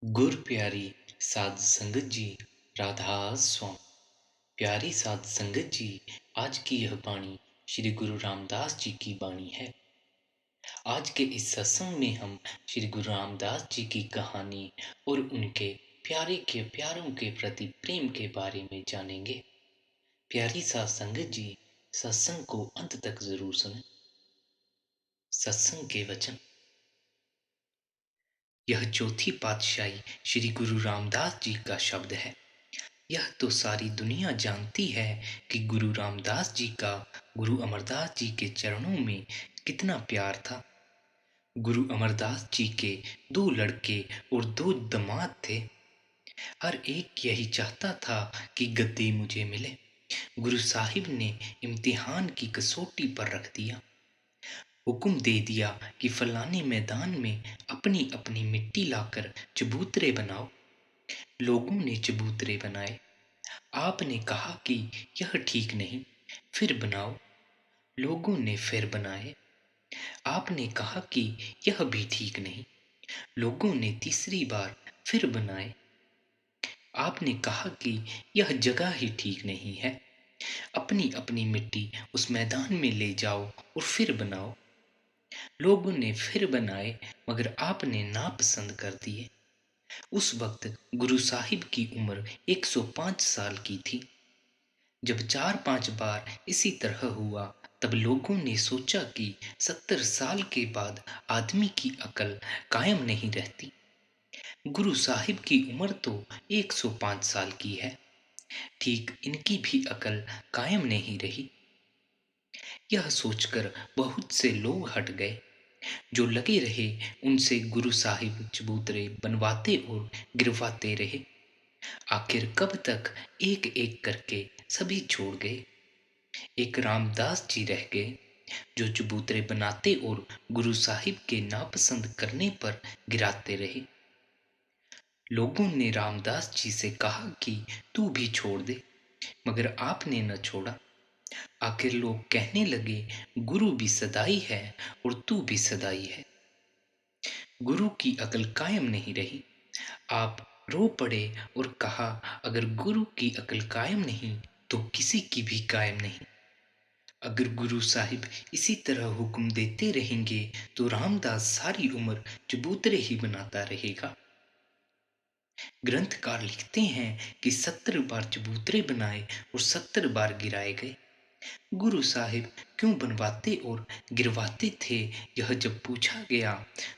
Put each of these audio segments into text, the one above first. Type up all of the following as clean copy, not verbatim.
गुर प्यारी साध संगत जी, राधा स्वामी। प्यारी साध संगत जी, आज की यह बाणी श्री गुरु रामदास जी की बाणी है। आज के इस सत्संग में हम श्री गुरु रामदास जी की कहानी और उनके प्यारे के प्यारों के प्रति प्रेम के बारे में जानेंगे। प्यारी साध संगत जी, सत्संग को अंत तक जरूर सुनें। सत्संग के वचन। यह चौथी पातशाही श्री गुरु रामदास जी का शब्द है। यह तो सारी दुनिया जानती है कि गुरु रामदास जी का गुरु अमरदास जी के चरणों में कितना प्यार था। गुरु अमरदास जी के 2 लड़के और 2 दामाद थे। हर एक यही चाहता था कि गद्दी मुझे मिले। गुरु साहिब ने इम्तिहान की कसौटी पर रख दिया। हुक्म दे दिया कि फलाने मैदान में अपनी अपनी मिट्टी लाकर चबूतरे बनाओ। लोगों ने चबूतरे बनाए। आपने कहा कि यह ठीक नहीं, फिर बनाओ। लोगों ने फिर बनाए। आपने कहा कि यह भी ठीक नहीं। लोगों ने तीसरी बार फिर बनाए। आपने कहा कि यह जगह ही ठीक नहीं है। अपनी अपनी मिट्टी उस मैदान में ले जाओ और फिर बनाओ। लोगों ने फिर बनाए, मगर आपने नापसंद कर दिए। उस वक्त गुरु साहिब की उम्र 105 साल की थी। जब 4-5 बार इसी तरह हुआ, तब लोगों ने सोचा कि 70 साल के बाद आदमी की अकल कायम नहीं रहती। गुरु साहिब की उम्र तो 105 साल की है, ठीक इनकी भी अकल कायम नहीं रही। यह सोचकर बहुत से लोग हट गए। जो लगे रहे, उनसे गुरु साहिब चबूतरे बनवाते और गिरवाते रहे। आखिर कब तक एक एक करके सभी छोड़ गए। एक रामदास जी रह गए, जो चबूतरे बनाते और गुरु साहिब के नापसंद करने पर गिराते रहे। लोगों ने रामदास जी से कहा कि तू भी छोड़ दे, मगर आपने न छोड़ा। आखिर लोग कहने लगे, गुरु भी सदाई है और तू भी सदाई है। गुरु की अकल कायम नहीं रही। आप रो पड़े और कहा, अगर गुरु की अकल कायम नहीं तो किसी की भी कायम नहीं। अगर गुरु साहिब इसी तरह हुक्म देते रहेंगे तो रामदास सारी उम्र चबूतरे ही बनाता रहेगा। ग्रंथकार लिखते हैं कि 70 बार चबूतरे बनाए और 70 बार गिराए गए। गुरु साहिब क्यों बनवाते और गिरवाते थे, यह जब पूछा गया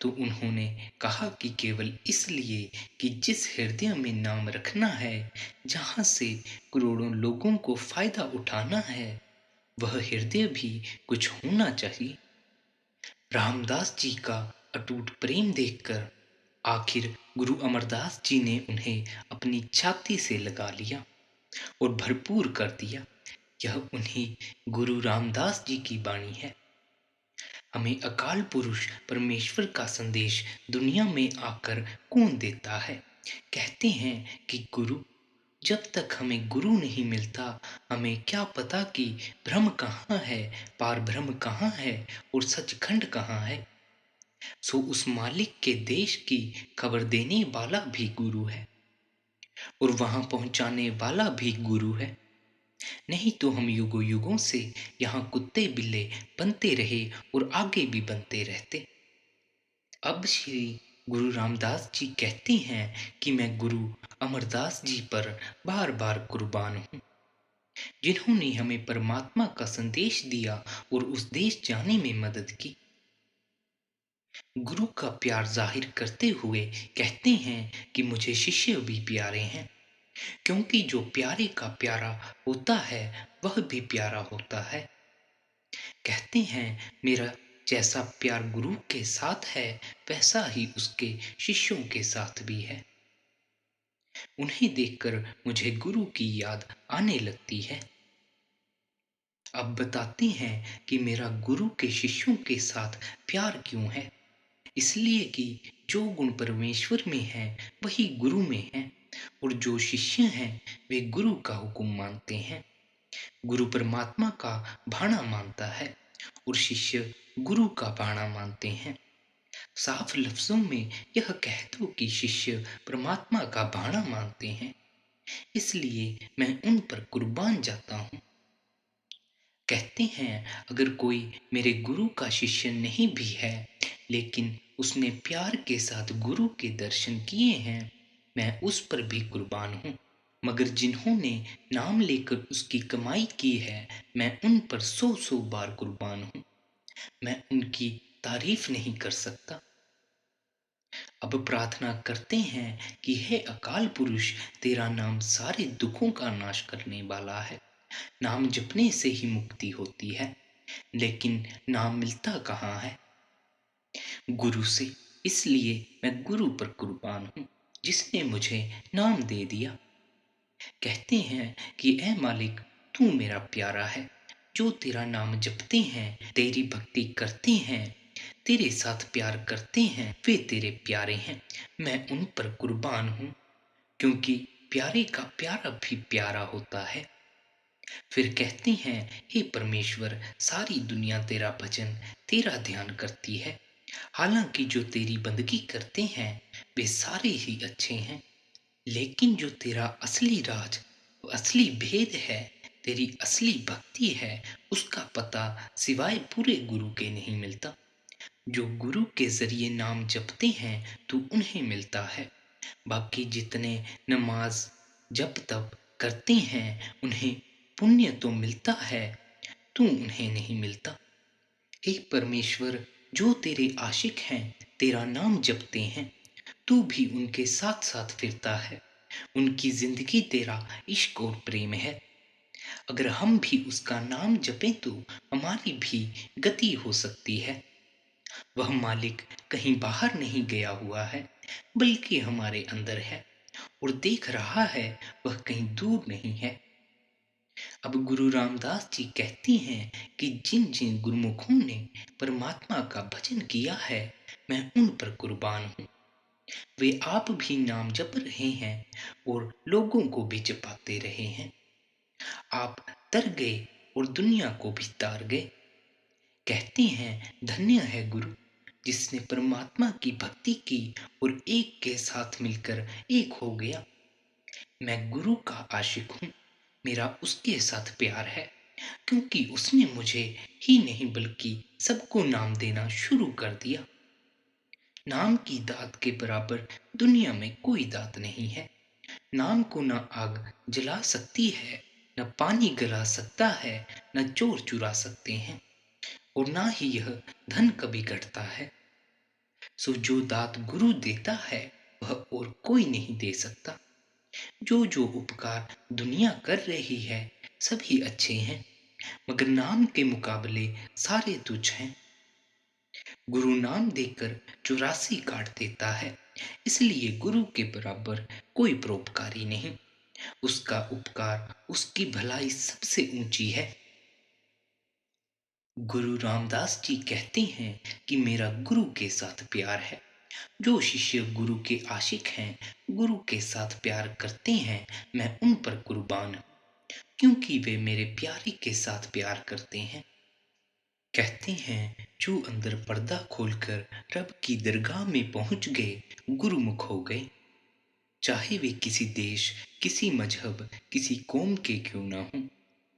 तो उन्होंने कहा कि केवल इसलिए कि जिस हृदय में नाम रखना है, जहाँ से करोड़ों लोगों को फायदा उठाना है, वह हृदय भी कुछ होना चाहिए। रामदास जी का अटूट प्रेम देखकर आखिर गुरु अमरदास जी ने उन्हें अपनी छाती से लगा लिया और भरपूर कर दिया। यह उन्हीं गुरु रामदास जी की वाणी है। हमें अकाल पुरुष परमेश्वर का संदेश दुनिया में आकर कौन देता है। कहते हैं कि गुरु, जब तक हमें गुरु नहीं मिलता, हमें क्या पता कि ब्रह्म कहाँ है, पार ब्रह्म कहाँ है और सचखंड कहाँ है। सो उस मालिक के देश की खबर देने वाला भी गुरु है और वहां पहुंचाने वाला भी गुरु है। नहीं तो हम युगों युगों से यहाँ कुत्ते बिल्ले बनते रहे और आगे भी बनते रहते। अब श्री गुरु रामदास जी कहते हैं कि मैं गुरु अमरदास जी पर बार बार कुर्बान हूँ, जिन्होंने हमें परमात्मा का संदेश दिया और उस देश जाने में मदद की। गुरु का प्यार जाहिर करते हुए कहते हैं कि मुझे शिष्य भी प्यारे हैं, क्योंकि जो प्यारे का प्यारा होता है वह भी प्यारा होता है। कहते हैं, मेरा जैसा प्यार गुरु के साथ है, वैसा ही उसके शिष्यों के साथ भी है। उन्हें देखकर मुझे गुरु की याद आने लगती है। अब बताते हैं कि मेरा गुरु के शिष्यों के साथ प्यार क्यों है। इसलिए कि जो गुण परमेश्वर में है वही गुरु में है, और जो शिष्य हैं वे गुरु का हुक्म मानते हैं। गुरु परमात्मा का भाणा मानता है और शिष्य गुरु का भाणा मानते हैं। साफ लफ्जों में यह कह दो कि शिष्य परमात्मा का भाणा मानते हैं, इसलिए मैं उन पर कुर्बान जाता हूँ। कहते हैं अगर कोई मेरे गुरु का शिष्य नहीं भी है, लेकिन उसने प्यार के साथ गुरु के दर्शन किए हैं, मैं उस पर भी कुर्बान हूँ। मगर जिन्होंने नाम लेकर उसकी कमाई की है, मैं उन पर 100-100 बार कुर्बान हूँ। मैं उनकी तारीफ नहीं कर सकता। अब प्रार्थना करते हैं कि हे अकाल पुरुष, तेरा नाम सारे दुखों का नाश करने वाला है। नाम जपने से ही मुक्ति होती है, लेकिन नाम मिलता कहाँ है? गुरु से। इसलिए मैं गुरु पर कुर्बान हूँ, जिसने मुझे नाम दे दिया। कहते हैं कि ऐ मालिक, तू मेरा प्यारा है। जो तेरा नाम जपते हैं, तेरी भक्ति करते हैं, तेरे साथ प्यार करते हैं, वे तेरे प्यारे हैं। मैं उन पर कुर्बान हूँ, क्योंकि प्यारे का प्यारा भी प्यारा होता है। फिर कहते हैं हे परमेश्वर, सारी दुनिया तेरा भजन, तेरा ध्यान करती है। हालांकि जो तेरी बंदगी करते हैं, वे सारे ही अच्छे हैं, लेकिन जो तेरा असली राज, असली भेद है, तेरी असली भक्ति है, उसका पता सिवाय पूरे गुरु के नहीं मिलता। जो गुरु के जरिए नाम जपते हैं, तो उन्हें मिलता है। बाकी जितने नमाज जप तप करते हैं, उन्हें पुण्य तो मिलता है, तू उन्हें नहीं मिलता। हे परमेश्वर, जो तेरे आशिक हैं, तेरा नाम जपते हैं, तू भी उनके साथ साथ फिरता है। उनकी जिंदगी तेरा इश्क और प्रेम है। अगर हम भी उसका नाम जपें तो हमारी भी गति हो सकती है। वह मालिक कहीं बाहर नहीं गया हुआ है, बल्कि हमारे अंदर है और देख रहा है, वह कहीं दूर नहीं है। अब गुरु रामदास जी कहती हैं कि जिन जिन गुरुमुखों ने परमात्मा का भजन किया है, मैं उन पर कुर्बान हूँ। वे आप भी नाम जप रहे हैं और लोगों को भी जपाते रहे हैं। आप तर गए और दुनिया को भी तार गए। कहते हैं धन्य है गुरु, जिसने परमात्मा की भक्ति की और एक के साथ मिलकर एक हो गया। मैं गुरु का आशिक हूँ, मेरा उसके साथ प्यार है, क्योंकि उसने मुझे ही नहीं बल्कि सबको नाम देना शुरू कर दिया। नाम की दात के बराबर दुनिया में कोई दात नहीं है। नाम को न आग जला सकती है, न पानी गला सकता है, न चोर चुरा सकते हैं, और ना ही यह धन कभी घटता है। सो जो दात गुरु देता है, वह और कोई नहीं दे सकता। जो जो उपकार दुनिया कर रही है, सभी अच्छे हैं, मगर नाम के मुकाबले सारे तुच्छ हैं। गुरु नाम देकर 84 काट देता है, इसलिए गुरु के बराबर कोई परोपकारी नहीं। उसका उपकार, उसकी भलाई सबसे ऊंची है। गुरु रामदास जी कहते हैं कि मेरा गुरु के साथ प्यार है। जो शिष्य गुरु के आशिक हैं, गुरु के साथ प्यार करते हैं, मैं उन पर कुर्बान हूँ, क्योंकि वे मेरे प्यारे के साथ प्यार करते हैं। कहते हैं जो अंदर पर्दा खोलकर रब की दरगाह में पहुंच गए, गुरुमुख हो गए। चाहे वे किसी देश, किसी मजहब, किसी कौम के क्यों ना हों,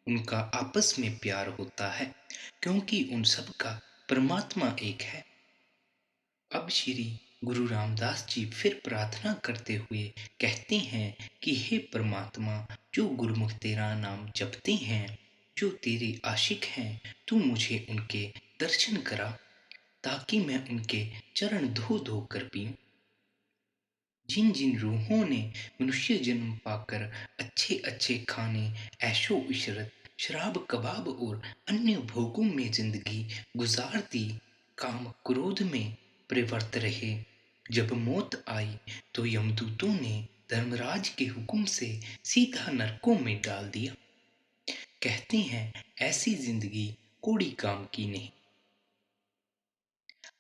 उनका आपस में प्यार होता है, क्योंकि उन सब का परमात्मा एक है। अब श्री गुरु रामदास जी फिर प्रार्थना करते हुए कहते हैं कि हे परमात्मा, जो गुरुमुख तेरा नाम जपते हैं, जो तेरे आशिक हैं, तू मुझे उनके दर्शन करा, ताकि मैं उनके चरण धो धो कर पीऊं। जिन जिन रूहों ने मनुष्य जन्म पाकर अच्छे अच्छे खाने, ऐशो इशरत, शराब कबाब और अन्य भोगों में जिंदगी गुजार दी, काम क्रोध में प्रवृत्त रहे, जब मौत आई तो यमदूतों ने धर्मराज के हुक्म से सीधा नरकों में डाल दिया। कहते हैं ऐसी जिंदगी कोड़ी काम की नहीं।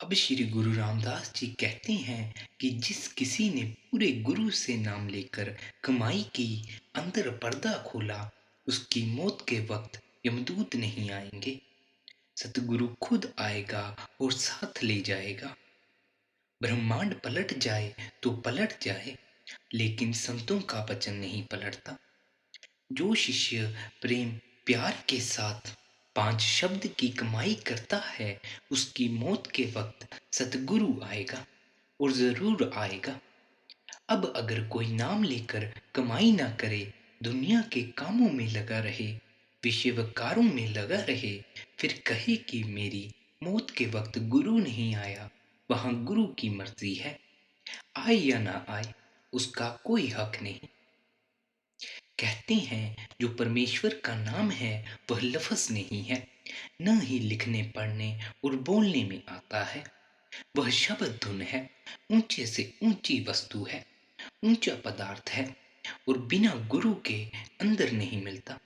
अब श्री गुरु रामदास जी कहते हैं कि जिस किसी ने पूरे गुरु से नाम लेकर कमाई की, अंदर पर्दा खोला, उसकी मौत के वक्त यमदूत नहीं आएंगे, सतगुरु खुद आएगा और साथ ले जाएगा। ब्रह्मांड पलट जाए तो पलट जाए, लेकिन संतों का वचन नहीं पलटता। जो शिष्य प्रेम प्यार के साथ 5 शब्द की कमाई करता है, उसकी मौत के वक्त सतगुरु आएगा, और जरूर आएगा। अब अगर कोई नाम लेकर कमाई ना करे, दुनिया के कामों में लगा रहे, विषयवकारों में लगा रहे, फिर कहे कि मेरी मौत के वक्त गुरु नहीं आया, वहां गुरु की मर्जी है, आए या ना आए, उसका कोई हक नहीं। कहते हैं जो परमेश्वर का नाम है वह लफ्ज़ नहीं है, न ही लिखने पढ़ने और बोलने में आता है। वह शब्द धुन है, ऊंचे से ऊंची वस्तु है, ऊंचा पदार्थ है, और बिना गुरु के अंदर नहीं मिलता।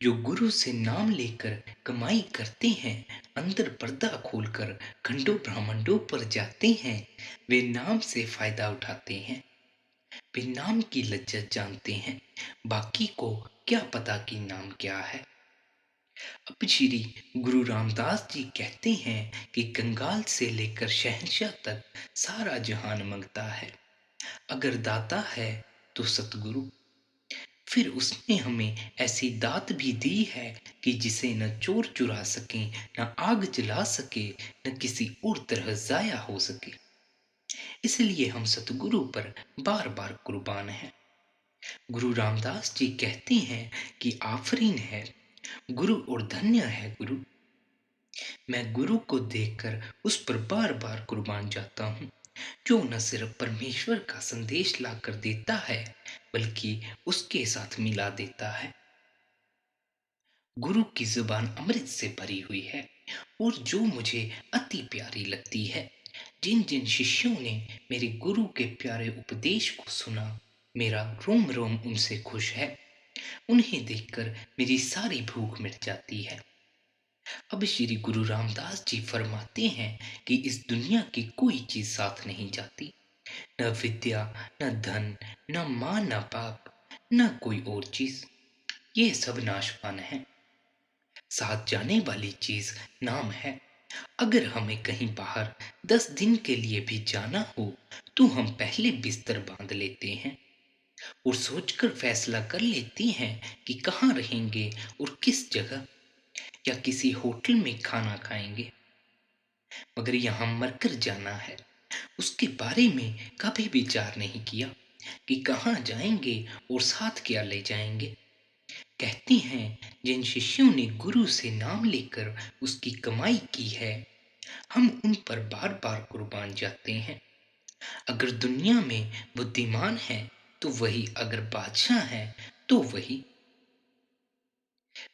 जो गुरु से नाम लेकर कमाई करते हैं, अंदर पर्दा खोलकर खंडों ब्रह्मांडों पर जाते हैं, वे नाम से फायदा उठाते हैं, वे नाम की लज्जत जानते हैं, बाकी को क्या पता कि नाम क्या है। अब श्री गुरु रामदास जी कहते हैं कि कंगाल से लेकर शहंशाह तक सारा जहान मंगता है, अगर दाता है तो सतगुरु। फिर उसने हमें ऐसी दात भी दी है कि जिसे न चोर चुरा सके, न आग जला सके, न किसी और तरह जाया हो सके। इसलिए हम सतगुरु पर बार बार कुर्बान हैं। गुरु रामदास जी कहते हैं कि आफरीन है गुरु और धन्य है गुरु। मैं गुरु को देखकर उस पर बार बार कुर्बान जाता हूँ, जो न सिर्फ परमेश्वर का संदेश लाकर देता है, बल्कि उसके साथ मिला देता है। गुरु की जुबान अमृत से भरी हुई है, और जो मुझे अति प्यारी लगती है। जिन जिन शिष्यों ने मेरे गुरु के प्यारे उपदेश को सुना, मेरा रोम रोम उनसे खुश है। उन्हें देखकर मेरी सारी भूख मिट जाती है। अब श्री गुरु रामदास जी फरमाते हैं कि इस दुनिया की कोई चीज साथ नहीं जाती, न विद्या, न धन, न मां, न बाप, न कोई और चीज। ये सब नाशवान है। साथ जाने वाली चीज नाम है। अगर हमें कहीं बाहर 10 दिन के लिए भी जाना हो, तो हम पहले बिस्तर बांध लेते हैं और सोचकर फैसला कर लेते हैं कि कहाँ रहेंगे और किस जगह, या किसी होटल में खाना खाएंगे। मगर यहाँ मरकर जाना है, उसके बारे में कभी विचार नहीं किया कि कहाँ जाएंगे और साथ क्या ले जाएंगे। कहते हैं जिन शिष्यों ने गुरु से नाम लेकर उसकी कमाई की है, हम उन पर बार बार कुर्बान जाते हैं। अगर दुनिया में बुद्धिमान है तो वही, अगर बादशाह है तो वही।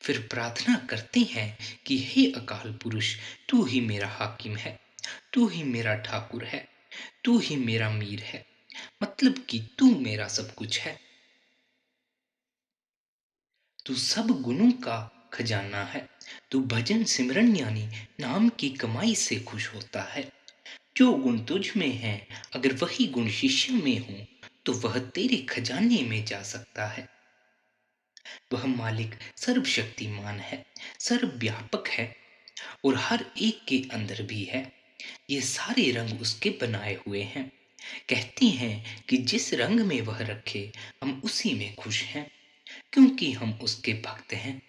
फिर प्रार्थना करते हैं कि हे अकाल पुरुष, तू ही मेरा हाकिम है, तू ही मेरा ठाकुर है, तू ही मेरा मीर है, मतलब कि तू मेरा सब कुछ है। तू सब गुणों का खजाना है। तू भजन सिमरन यानी नाम की कमाई से खुश होता है। जो गुण तुझ में है, अगर वही गुण शिष्य में हो, तो वह तेरे खजाने में जा सकता है। वह मालिक सर्वशक्तिमान है, सर्वव्यापक है, और हर एक के अंदर भी है। ये सारे रंग उसके बनाए हुए हैं। कहते हैं कि जिस रंग में वह रखे, हम उसी में खुश हैं, क्योंकि हम उसके भक्त हैं।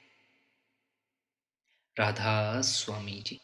राधा स्वामी जी।